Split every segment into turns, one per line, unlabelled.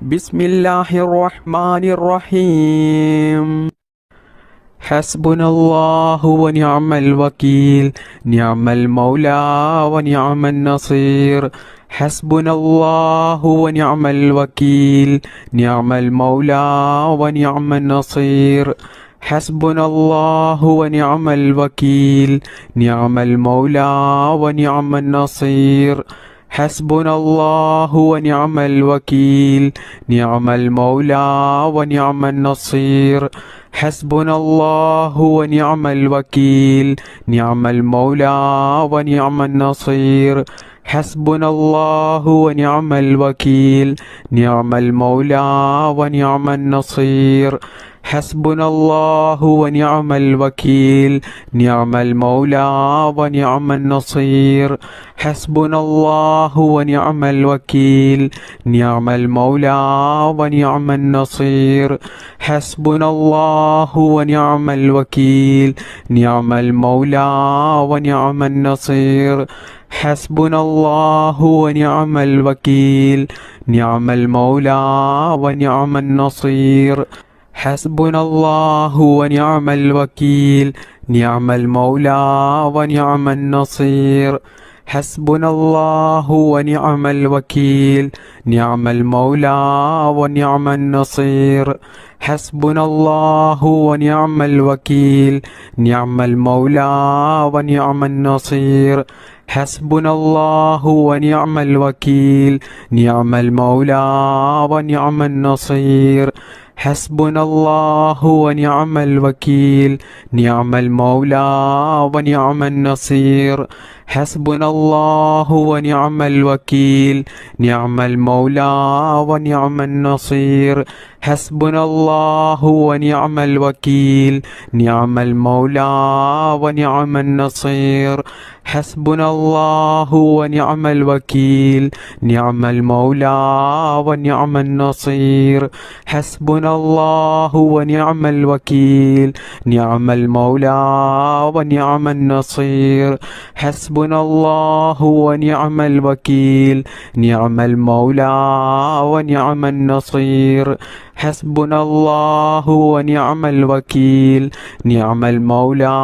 بسم الله الرحمن الرحيم. حسبنا الله ونعم الوكيل، نعم المولى ونعم النصير. حسبنا الله ونعم الوكيل، نعم المولى ونعم النصير. حسبنا الله ونعم الوكيل، نعم المولى ونعم النصير. حسبنا الله ونعم الوكيل، نعم المولى ونعم النصير. حسبنا الله ونعم الوكيل، نعم المولى ونعم النصير. حسبنا الله ونعم الوكيل، نعم المولى ونعم النصير. حسبنا الله ونعم الوكيل، نعم المولى ونعم النصير. حسبنا الله ونعم الوكيل، نعم المولى ونعم النصير. حسبنا الله ونعم الوكيل، نعم المولى ونعم النصير. حسبنا الله ونعم الوكيل، نعم المولى ونعم النصير. حسبنا الله ونعم الوكيل، نعم المولى ونعم النصير. حسبنا الله ونعم الوكيل، نعم المولى ونعم النصير. حسبنا الله ونعم الوكيل، نعم المولى ونعم النصير. حسبنا الله ونعم الوكيل، نعم المولى ونعم النصير. حسبنا الله ونعم الوكيل، نعم المولى ونعم النصير. حسبنا الله ونعم الوكيل، نعم المولى ونعم النصير. حسبنا الله ونعم الوكيل، نعم المولى ونعم النصير. حسبنا الله ونعم الوكيل، نعم المولى ونعم النصير. حسبنا الله ونعم الوكيل، نعم المولى ونعم النصير. حسبنا الله ونعم الوكيل، نعم المولى ونعم النصير. حسبنا الله ونعم الوكيل، نعم المولى ونعم النصير. حسبنا الله ونعم الوكيل، نعم المولى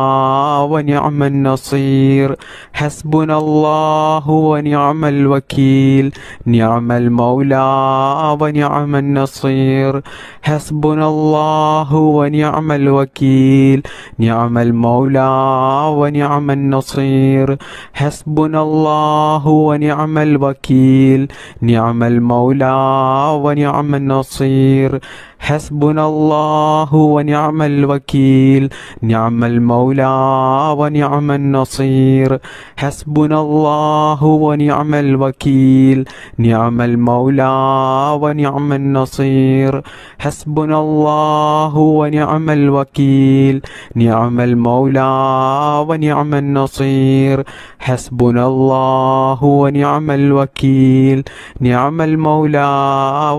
ونعم النصير. حسبنا الله ونعم الوكيل، نعم المولى ونعم النصير. حسبنا الله ونعم الوكيل، نعم المولى ونعم النصير. حسبنا الله ونعم الوكيل، نعم المولى ونعم النصير. حسبنا الله ونعم الوكيل، نعم المولى ونعم النصير. حسبنا الله ونعم الوكيل، نعم المولى ونعم النصير. حسبنا الله ونعم الوكيل، نعم المولى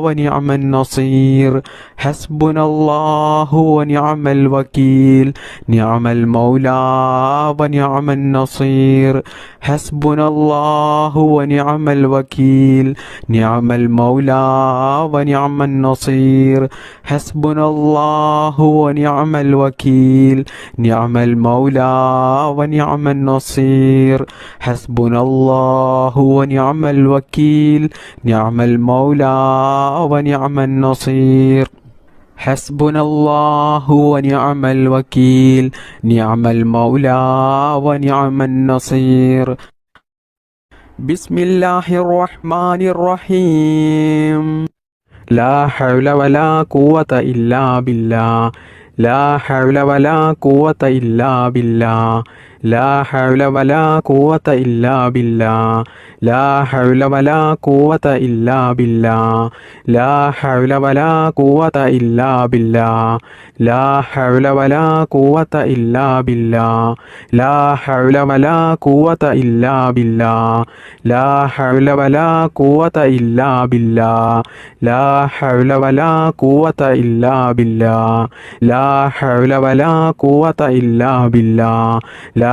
ونعم النصير. حسبنا الله ونعم الوكيل، نعم المولى ونعم النصير. حسبنا الله ونعم الوكيل، نعم المولى ونعم النصير. حسبنا الله ونعم الوكيل، نعم المولى ونعم النصير. حسبنا الله ونعم الوكيل، نعم المولى ونعم النصير. حسبنا الله ونعم الوكيل، نعم المولى ونعم النصير. بسم الله الرحمن الرحيم. لا حول ولا قوة إلا بالله، لا حول ولا قوة إلا بالله. لا حول ولا قوة إلا بالله، لا حول ولا قوة إلا بالله. لا حول ولا قوة إلا بالله، لا حول ولا قوة إلا بالله. لا حول ولا قوة إلا بالله، لا حول ولا قوة إلا بالله. لا حول ولا قوة إلا بالله، لا حول ولا قوة إلا بالله. لا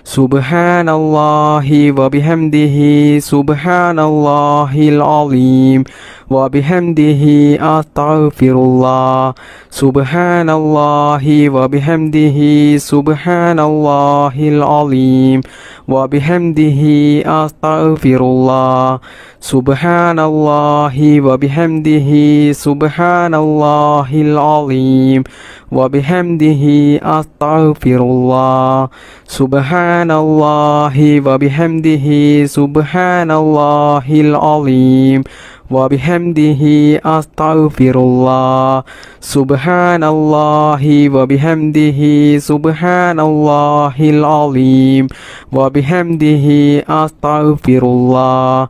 സുബ്ഹാനല്ലാഹി വബിഹംദിഹി സുബ്ഹാനല്ലാഹിൽ അലീം വബിഹംദിഹി അസ്തഗ്ഫിറുല്ലാഹ് സുബ്ഹാനല്ലാഹി വബിഹംദിഹി സുബ്ഹാനല്ലാഹിൽ അലീം വബിഹംദിഹി അസ്തഗ്ഫിറുല്ലാഹ് സുബ്ഹാനല്ലാഹി വബിഹംദിഹി സുബ്ഹാനല്ലാഹിൽ അലീം വബിഹംദിഹി അസ്തഗ്ഫിറുല്ലാഹ് സുബ്ഹാനല്ലാഹി വബിഹംദിഹി സുബ്ഹാനല്ലാഹിൽ അലീം വബിഹംദിഹി അസ്തഗ്ഫിറുല്ലാഹ് സുബ്ഹാനല്ലാഹി വബിഹംദിഹി സുബ്ഹാനല്ലാഹിൽ അലീം വബിഹംദിഹി അസ്തഗ്ഫിറുല്ലാഹ്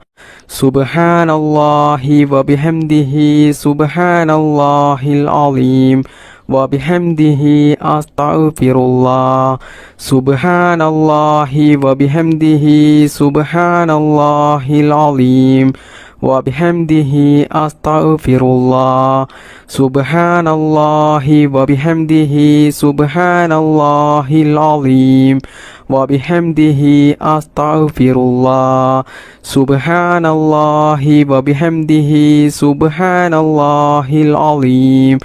സുബ്ഹാനല്ലാഹി വബിഹംദിഹി സുബ്ഹാനല്ലാഹിൽ അലീം വബിഹംദിഹി അസ്തഗ്ഫിറുല്ലാഹ് സുബ്ഹാനല്ലാഹി വബിഹംദിഹി സുബ്ഹാനല്ലാഹിൽ അലീം വബിഹംദിഹി അസ്തഗ്ഫിറുല്ലാഹ് സുബ്ഹാനല്ലാഹി വബിഹംദിഹി സുബ്ഹാനല്ലാഹിൽ അലീം വബിഹംദിഹി അസ്തഗ്ഫിറുല്ലാഹ് സുബ്ഹാനല്ലാഹി വബിഹംദിഹി സുബ്ഹാനല്ലാഹിൽ അലീം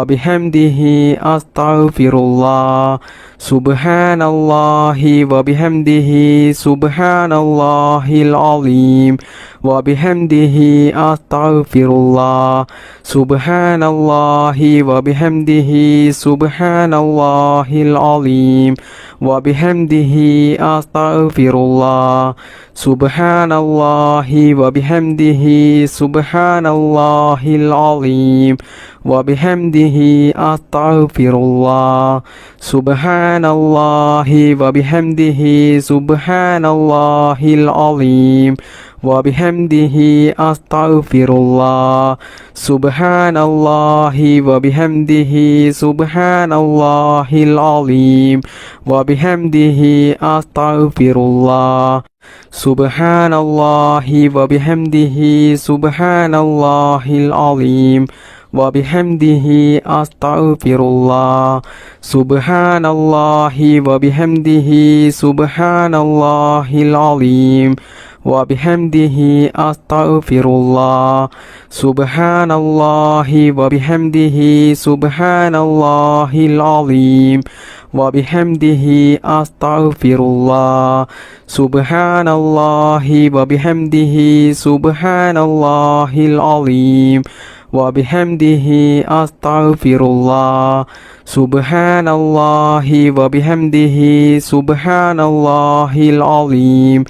വബിഹംദിഹി അസ്തഗ്ഫിറുല്ലാഹ് സുബ്ഹാനല്ലാഹി വബിഹംദിഹി സുബ്ഹാനല്ലാഹിൽ അലീം വബിഹംദിഹി അസ്തഗ്ഫിറുല്ലാഹ് സുബ്ഹാനല്ലാഹി വബിഹംദിഹി സുബ്ഹാനല്ലാഹിൽ അലീം വബിഹംദിഹി അസ്തഗ്ഫിറുല്ലാഹ് സുബ്ഹാനല്ലാഹി വബിഹംദിഹി സുബ്ഹാനല്ലാഹിൽ അലീം വബിഹംദിഹി അസ്തഗ്ഫിറുല്ലാഹ് സുബ്ഹാനല്ലാഹി വബിഹംദിഹി സുബ്ഹാനല്ലാഹിൽ അലീം വബിഹംദിഹി അസ്തഗ്ഫിറുല്ലാഹ് സുബ്ഹാനല്ലാഹി വബിഹംദിഹി സുബ്ഹാനല്ലാഹിൽ അലീം വബിഹംദിഹി അസ്തഗ്ഫിറുല്ലാഹ് സുബ്ഹാനല്ലാഹി വബിഹംദിഹി സുബ്ഹാനല്ലാഹിൽ അലീം വബിഹംദിഹി അസ്തഗ്ഫിറുല്ലാഹ് സുബ്ഹാനല്ലാഹി വബിഹംദിഹി സുബ്ഹാനല്ലാഹിൽ അലീം വബിഹംദിഹി അസ്തഗ്ഫിറുല്ലാഹ് സുബ്ഹാനല്ലാഹി വബിഹംദിഹി സുബ്ഹാനല്ലാഹിൽ അലീം വബിഹംദിഹി അസ്തഗ്ഫിറുല്ലാഹ് സുബ്ഹാനല്ലാഹി വബിഹംദിഹി സുബ്ഹാനല്ലാഹിൽ അലീം വബിഹംദിഹി അസ്തഗ്ഫിറുല്ലാഹ് സുബ്ഹാനല്ലാഹി വബിഹംദിഹി സുബ്ഹാനല്ലാഹിൽ അലീം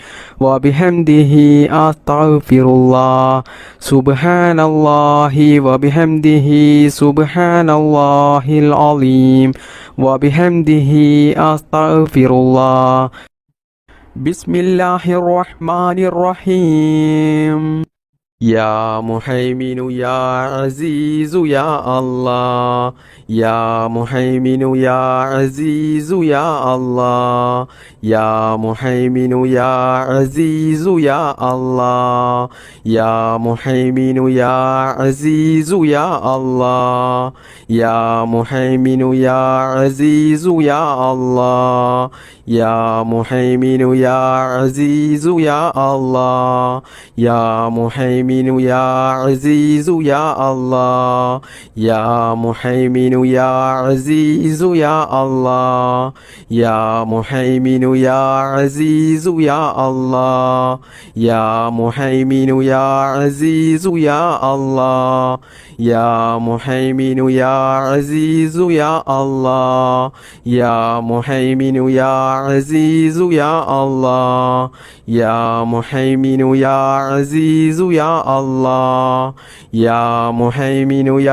വബിഹംദിഹി അസ്തഗ്ഫിറുല്ലാഹ് സുബ്ഹാനല്ലാഹി വബിഹംദിഹി സുബ്ഹാനല്ലാഹിൽ അലീം വബിഹംദിഹി അസ്തഗ്ഫിറുല്ലാഹ് ബിസ്മില്ലാഹിർ റഹ്മാനിർ റഹീം യാ മുഹൈമിനു യാ അസീസു യാ അല്ലാഹ് യാ മുഹൈമിനു യാ അസീസു യാ അല്ലാഹ് യാ മുഹൈമിനു യാ അസീസു യാ അല്ലാഹ് യാ മുഹൈമിനു യാ അസീസു യാ അല്ലാഹ് യാ മുഹൈമിനു യാ അസീസു യാ അല്ലാഹ് യാ മുഹൈമിനു യാ അസീസു യാ അല്ലാഹ് യാ മുഹൈമിനു യാ അസീസു യാ അല്ലാഹ് യാ മുഹൈമിനു യാ അസീസു യാ അല്ലാഹ് യാ മുഹൈമിനു യാ അസീസു യാ അല്ലാഹ് യാ മുഹൈമിനു യാ അസീസു യാ അല്ലാഹ് യാ മുഹൈമിനു യാ അസീസു യാ അല്ലാഹ് യാ മുഹൈമിനു യാ അസീസു യാ അല്ലാഹ് യാ മുഹൈമിനു യാ അസീസു യാ അല്ലാഹ് യാ മുഹൈമിനു യാ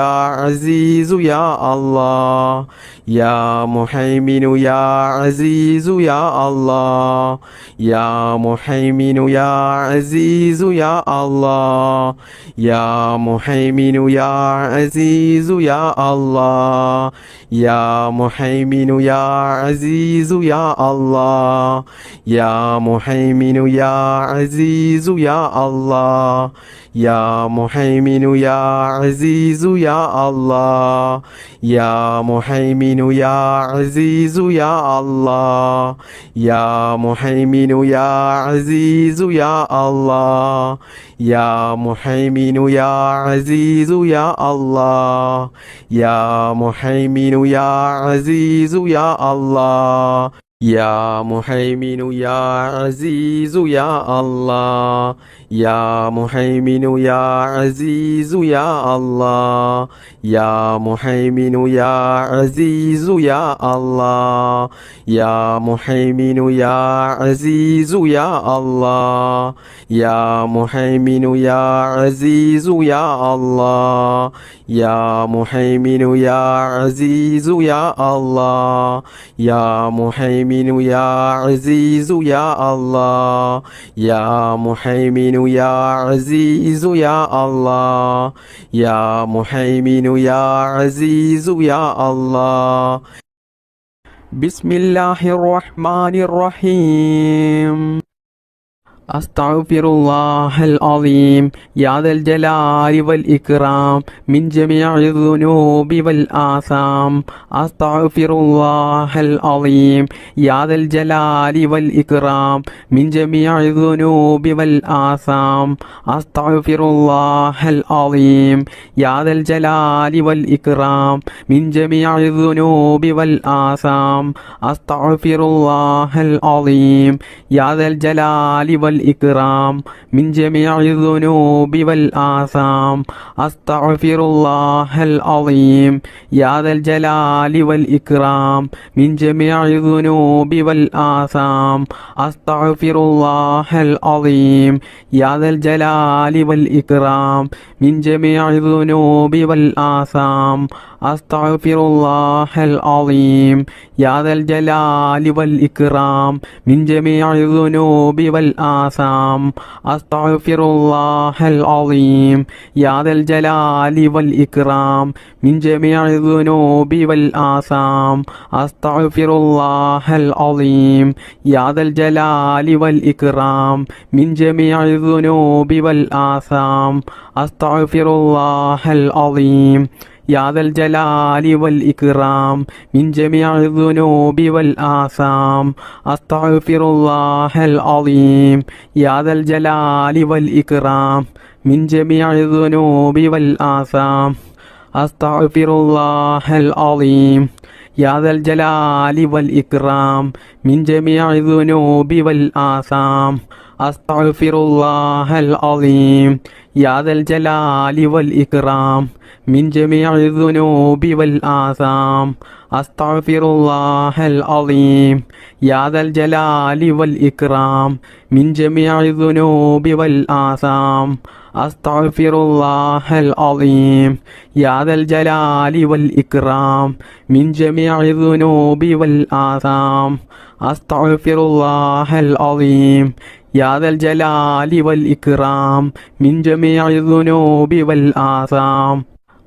അസീസു യാ അല്ലാഹ് യാ മുഹൈമിനു യാ അസീസു യാ അല്ലാഹ് യാ മുഹൈമിനു യാ അസീസു യാ അല്ലാഹ് യാ മുഹൈമിനു യാ അസീസു യാ അല്ലാഹ് യാ മുഹൈമിനു യാ അസീസു യാ അല്ലാഹ് യാ മുഹൈമിനു യാ അസീസു യാ അല്ലാഹ് يا مهيمن يا عزيز يا الله يا مهيمن يا عزيز يا الله يا مهيمن يا عزيز يا الله يا مهيمن يا عزيز يا الله يا مهيمن يا عزيز يا الله يا مهيمن يا عزيز يا الله يا مهيمن يا عزيز يا الله يا مهيمن يا عزيز يا الله يا مهيمن يا عزيز يا الله يا مهيمن يا عزيز يا الله يا مهيمن يا عزيز يا الله يا مهيمن يا عزيز يا الله يا مهيمن يا عزيز يا الله يا مهيمن يا عزيز يا الله بسم الله الرحمن الرحيم أستغفر الله العظيم يا ذا الجلال والإكرام من جميع الذنوب والآثام أستغفر الله العظيم يا ذا الجلال والإكرام من جميع الذنوب والآثام أستغفر الله العظيم يا ذا الجلال والإكرام من جميع الذنوب والآثام أستغفر الله العظيم يا ذا الجلال والإكرام من جميع الذنوب والآثام أستغفر الله العظيم يا ذا الجلال والإكرام من جميع الذنوب والآثام أستغفر الله العظيم يا ذا الجلال والإكرام من جميع الذنوب والآثام أستغفر الله العظيم يا ذا الجلال والإكرام من جميع الذنوب والآثام أستغفر الله العظيم يا ذا الجلال والإكرام من جميع الذنوب والآثام أستغفر الله العظيم يا ذا الجلال والإكرام من جميع الذنوب والآثام أستغفر الله العظيم يا ذا الجلال والإكرام من جميع الذنوب والآثام أستغفر الله العظيم يا ذا الجلال والإكرام من جميع الذنوب والآثام أستغفر الله العظيم يا ذا الجلال والإكرام من جميع الذنوب والآثام أستغفر الله العظيم يا ذا الجلال والإكرام من جميع الذنوب والآثام أستغفر الله العظيم يا ذا الجلال والإكرام من جميع الذنوب والآثام أستغفر الله العظيم يا ذا الجلال والإكرام من جميع الذنوب والآثام أستغفر الله العظيم يا ذا الجلال والإكرام من جميع الذنوب والآثام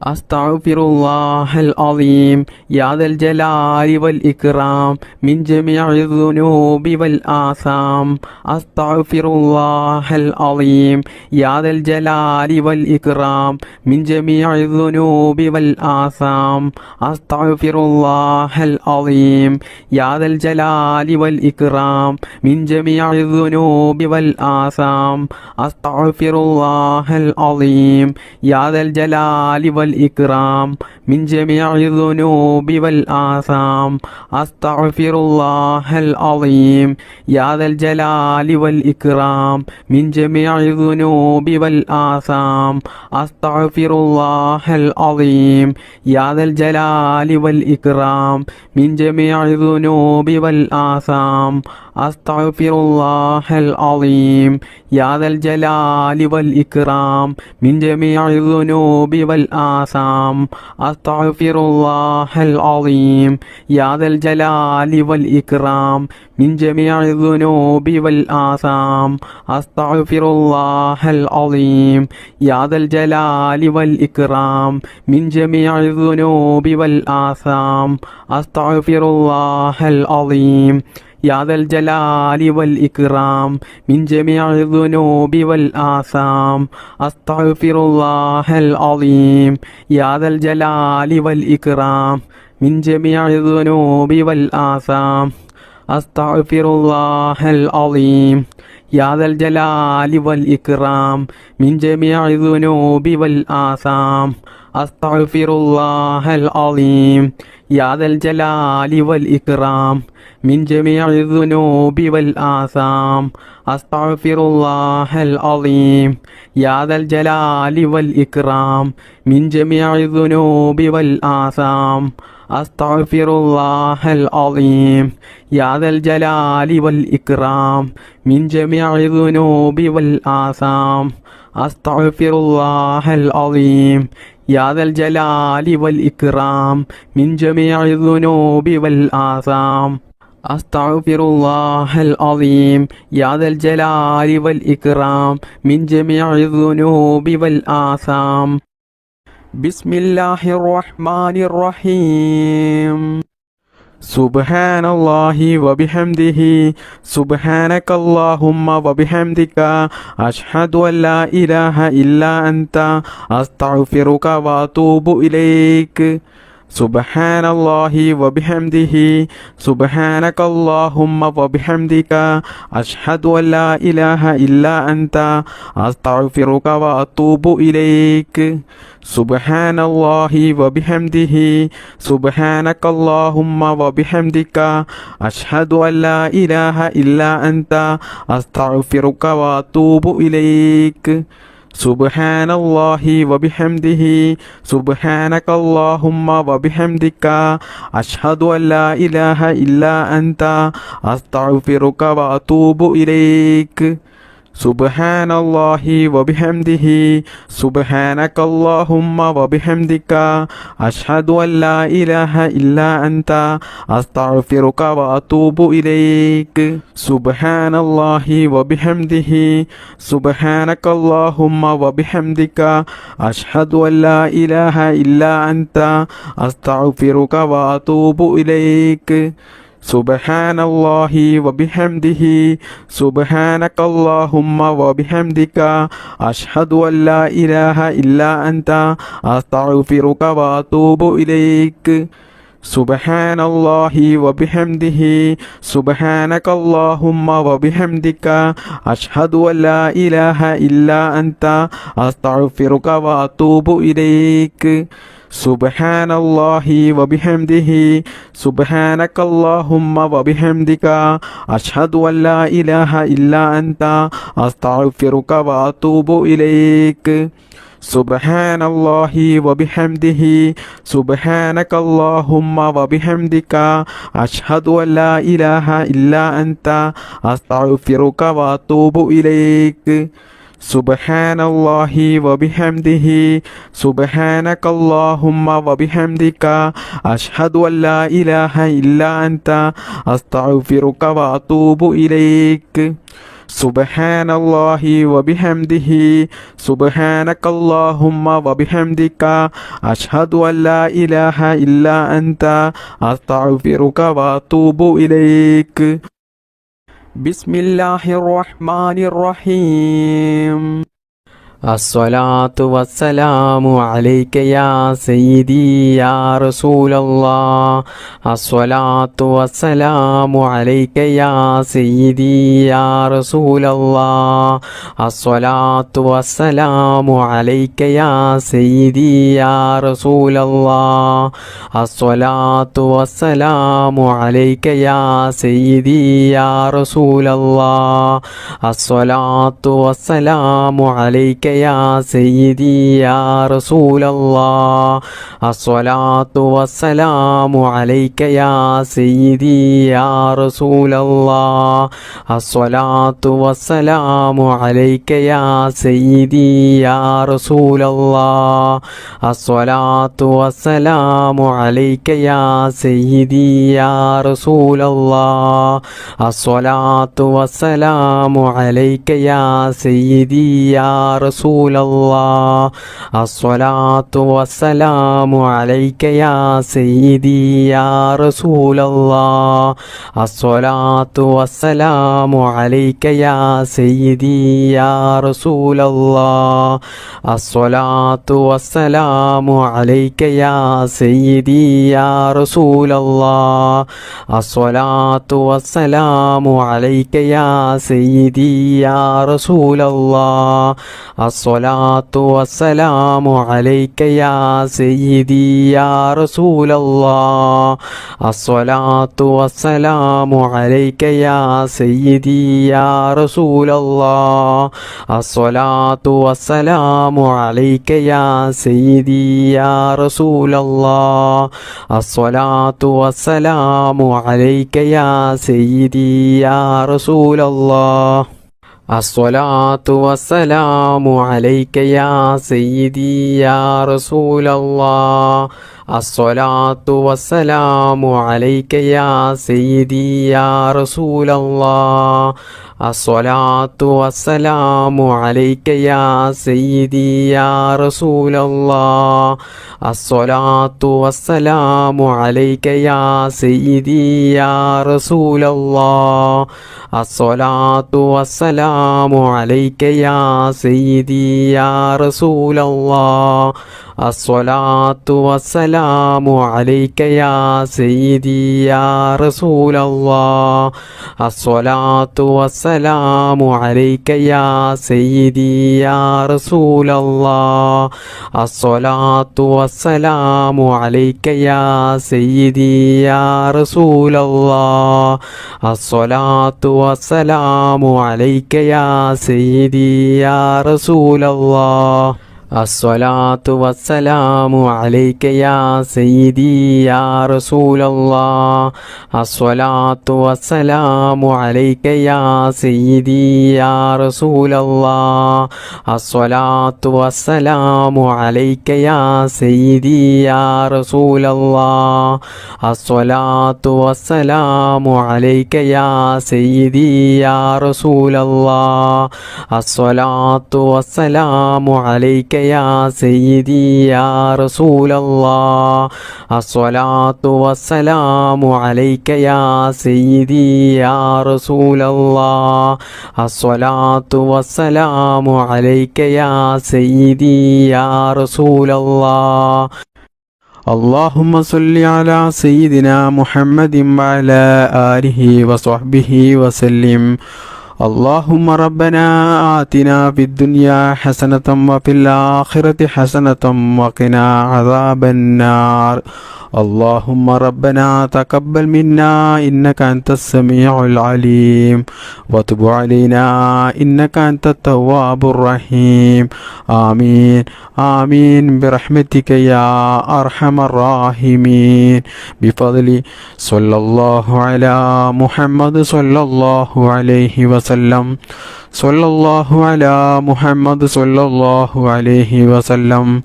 أستغفر الله العظيم يا ذا الجلال والإكرام من جميع الذنوب والآثام أستغفر الله العظيم يا ذا الجلال والإكرام من جميع الذنوب والآثام أستغفر الله العظيم يا ذا الجلال والإكرام من جميع الذنوب والآثام أستغفر الله العظيم يا ذا الجلال والإكرام من جميع الذنوب والآثام أستغفر الله العظيم يا ذا الجلال والإكرام من جميع الذنوب والآثام أستغفر الله العظيم يا ذا الجلال والإكرام من جميع الذنوب والآثام أستغفر الله العظيم يا ذا الجلال والإكرام من جميع الذنوب والآثام أستغفر الله العظيم يا ذا الجلال والإكرام من جميع الذنوب والآثام أستغفر الله العظيم يا ذا الجلال والإكرام من جميع الذنوب والآثام أستغفر الله العظيم يا ذا الجلال والإكرام من جميع الذنوب والآثام أستغفر الله العظيم يا ذا الجلال والإكرام من جميع الذنوب والآثام أستغفر الله العظيم يا ذا الجلال والإكرام من جميع الذنوب والآثام أستغفر الله العظيم يا ذا الجلال والإكرام من جميع الذنوب والآثام أستغفر الله العظيم يا ذا الجلال والإكرام من جميع الذنوب والآثام أستغفر الله العظيم يا ذا الجلال والإكرام من جميع الذنوب والآثام أستغفر الله العظيم يا ذا الجلال والإكرام من جميع الذنوب والآثام أستغفر الله العظيم يا ذا الجلال والإكرام من جميع الذنوب والآثام بسم الله الرحمن الرحيم سبحان الله وبحمده سبحانك اللهم وبحمدك أشهد أن لا إله إلا أنت أستغفرك وأتوب إليك سبحان الله وبحمده سبحانك اللهم وبحمدك أشهد أن لا إله إلا أنت أستغفرك وأتوب إليك سبحان الله وبحمده سبحانك اللهم وبحمدك أشهد أن لا إله إلا أنت أستغفرك وأتوب إليك سبحان الله وبحمده سبحانك اللهم وبحمدك أشهد أن لا إله إلا أنت أستغفرك وأتوب إليك سبحان الله وبحمده سبحانك اللهم وبحمدك أشهد أن لا إله إلا أنت أستغفرك وأتوب إليك سبحان الله وبحمده سبحانك اللهم وبحمدك أشهد أن لا إله إلا أنت أستغفرك وأتوب إليك سبحان الله وبحمده سبحانك اللهم وبحمدك أشهد أن لا إله إلا أنت أستغفرك وأتوب إليك سبحان الله وبحمده سبحانك اللهم وبحمدك أشهد أن لا إله إلا أنت أستغفرك وأتوب إليك سبحان الله وبحمده سبحانك اللهم وبحمدك أشهد أن لا إله إلا أنت أستغفرك وأتوب إليك سبحان الله وبحمده سبحانك اللهم وبحمدك أشهد أن لا إله إلا أنت أستغفرك وأتوب إليك سبحان الله وبحمده سبحانك اللهم وبحمدك أشهد أن لا إله إلا أنت أستغفرك وأتوب إليك سبحان الله وبحمده سبحانك اللهم وبحمدك أشهد أن لا إله إلا أنت أستغفرك وأتوب إليك بسم الله الرحمن الرحيم الصلاة والسلام عليك يا سيدي يا رسول الله الصلاة والسلام عليك يا سيدي يا رسول الله الصلاة والسلام عليك يا سيدي يا رسول الله الصلاة والسلام عليك يا سيدي يا رسول الله الصلاة والسلام عليك يا سيدي يا رسول الله الصلاة والسلام عليك يا سيدي يا رسول الله الصلاة والسلام عليك يا سيدي يا رسول الله الصلاة والسلام عليك يا سيدي يا رسول الله الصلاة والسلام عليك يا سيدي يا رسول رسول الله الصلاة والسلام عليك يا سيدي يا رسول الله الصلاة والسلام عليك يا سيدي يا رسول الله الصلاة والسلام عليك يا سيدي يا رسول الله الصلاة والسلام عليك يا سيدي يا رسول الله الصلاة والسلام عليك يا سيدي يا رسول الله الصلاة والسلام عليك يا سيدي يا رسول الله الصلاة والسلام عليك يا سيدي يا رسول الله الصلاة والسلام عليك يا سيدي يا رسول الله الصلاة والسلام عليك يا سيدي يا رسول الله الصلاة والسلام عليك يا سيدي يا رسول الله الصلاة والسلام عليك يا سيدي يا رسول الله الصلاة والسلام عليك يا سيدي يا رسول الله الصلاة والسلام عليك يا سيدي يا رسول الله الصلاة والسلام عليك يا سيدي يا رسول الله الصلاة والسلام عليك يا سيدي يا رسول الله الصلاة والسلام عليك يا سيدي يا رسول الله الصلاة والسلام عليك يا سيدي يا رسول الله الصلاة والسلام عليك يا سيدي يا رسول الله الصلاة والسلام عليك يا سيدي يا رسول الله الصلاة والسلام عليك يا سيدي يا رسول الله الصلاة والسلام عليك يا سيدي يا رسول الله الصلاة والسلام عليك يا سيدي يا رسول الله الصلاة والسلام عليك يا سيدي يا رسول الله الصلاة والسلام عليك يا سيدي يا رسول الله اللهم صل على سيدنا محمد وعلى آله وصحبه وسلم اللهم ربنا آتنا في الدنيا حسنة وفي الآخرة حسنة وقنا عذاب النار اللهم ربنا تقبل منا إنك أنت السميع العليم وتب علينا إنك أنت التواب الرحيم آمين آمين برحمتك يا أرحم الراحمين بفضل صلى الله على محمد صلى الله عليه وسلم صلى الله على محمد صلى الله عليه وسلم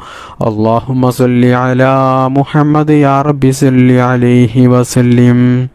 اللهم صل على محمد يا رب صل عليه وسلم